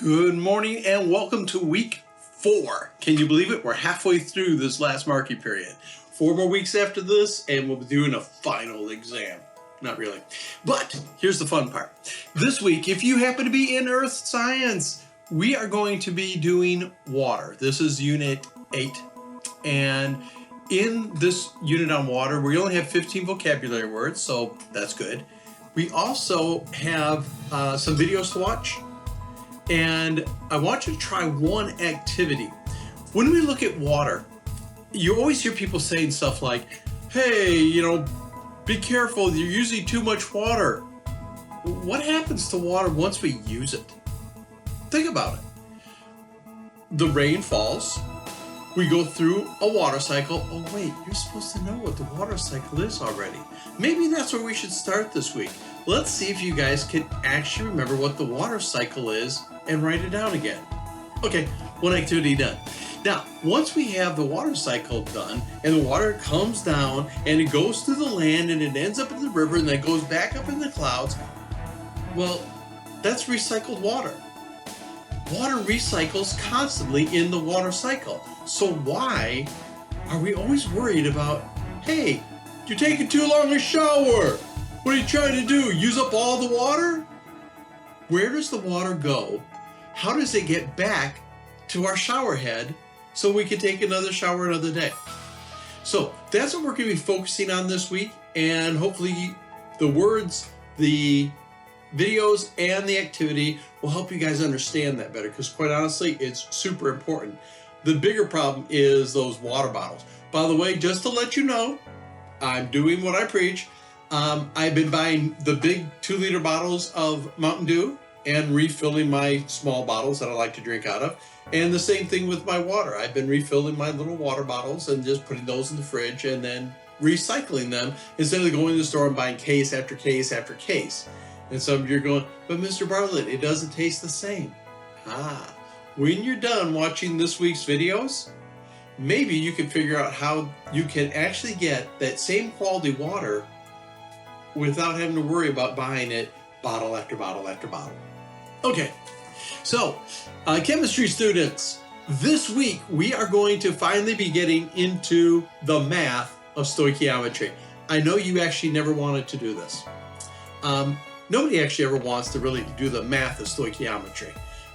Good morning and welcome to week 4. Can you believe it? We're halfway through this last marking period. 4 more weeks after this and we'll be doing a final exam. Not really. But here's the fun part. This week, if you happen to be in Earth Science, we are going to be doing water. This is Unit 8. And in this unit on water, we only have 15 vocabulary words, so that's good. We also have some videos to watch. And I want you to try one activity. When we look at water, you always hear people saying stuff like, hey, be careful, you're using too much water. What happens to water once we use it? Think about it. The rain falls, we go through a water cycle. Oh wait, you're supposed to know what the water cycle is already. Maybe that's where we should start this week. Let's see if you guys can actually remember what the water cycle is and write it down again. Okay, one activity done. Now, once we have the water cycle done and the water comes down and it goes through the land and it ends up in the river and then goes back up in the clouds, well, that's recycled water. Water recycles constantly in the water cycle. So why are we always worried about, hey, you're taking too long to shower? What are you trying to do? Use up all the water? Where does the water go? How does it get back to our shower head so we can take another shower another day? So that's what we're going to be focusing on this week. And hopefully the words, the videos, and the activity will help you guys understand that better, because quite honestly, it's super important. The bigger problem is those water bottles. By the way, just to let you know, I'm doing what I preach. I've been buying the big 2-liter bottles of Mountain Dew and refilling my small bottles that I like to drink out of. And the same thing with my water. I've been refilling my little water bottles and just putting those in the fridge and then recycling them instead of going to the store and buying case after case after case. And some of you are going, but Mr. Bartlett, it doesn't taste the same. When you're done watching this week's videos, maybe you can figure out how you can actually get that same quality water without having to worry about buying it bottle after bottle after bottle. Okay, so chemistry students, this week we are going to finally be getting into the math of stoichiometry. I know you actually never wanted to do this. Nobody actually ever wants to really do the math of stoichiometry.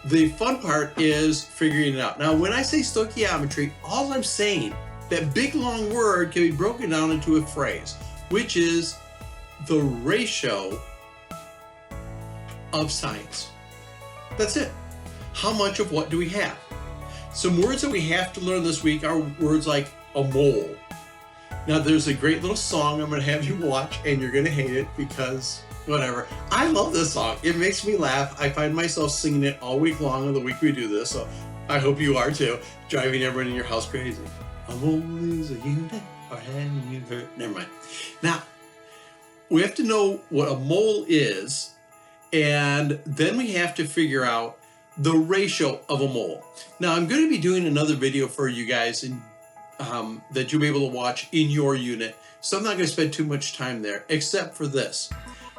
The fun part is figuring it out. Now, when I say stoichiometry, all I'm saying, that big long word can be broken down into a phrase, which is the ratio of science. That's it. How much of what do we have? Some words that we have to learn this week are words like a mole. Now, there's a great little song I'm going to have you watch, and you're going to hate it because whatever. I love this song. It makes me laugh. I find myself singing it all week long of the week we do this, so I hope you are too, driving everyone in your house crazy. A mole is a unit or an universe. Never mind. Now, we have to know what a mole is, and then we have to figure out the ratio of a mole. Now, I'm going to be doing another video for you guys that you'll be able to watch in your unit, so I'm not going to spend too much time there, except for this.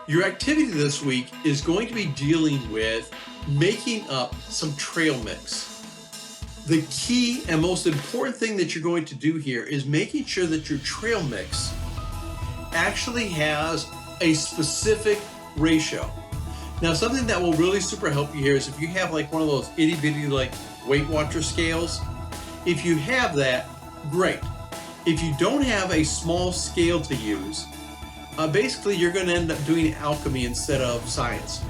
Your activity this week is going to be dealing with making up some trail mix. The key and most important thing that you're going to do here is making sure that your trail mix actually has a specific ratio. Now, something that will really super help you here is if you have like one of those itty bitty like Weight Watcher scales. If you have that, great. If you don't have a small scale to use, basically you're going to end up doing alchemy instead of science.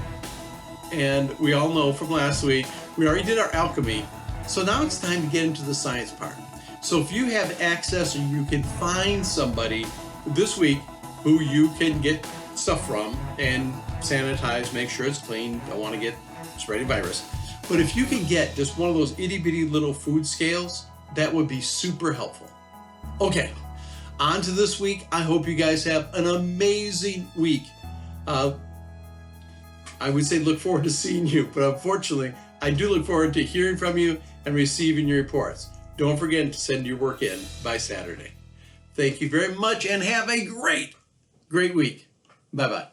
And we all know from last week, we already did our alchemy. So now it's time to get into the science part. So if you have access or you can find somebody this week who you can get stuff from and sanitize, make sure it's clean, don't want to get spreading virus. But if you can get just one of those itty bitty little food scales, that would be super helpful. Okay, on to this week. I hope you guys have an amazing week. I would say look forward to seeing you, but unfortunately, I do look forward to hearing from you and receiving your reports. Don't forget to send your work in by Saturday. Thank you very much and have a great week. Bye-bye.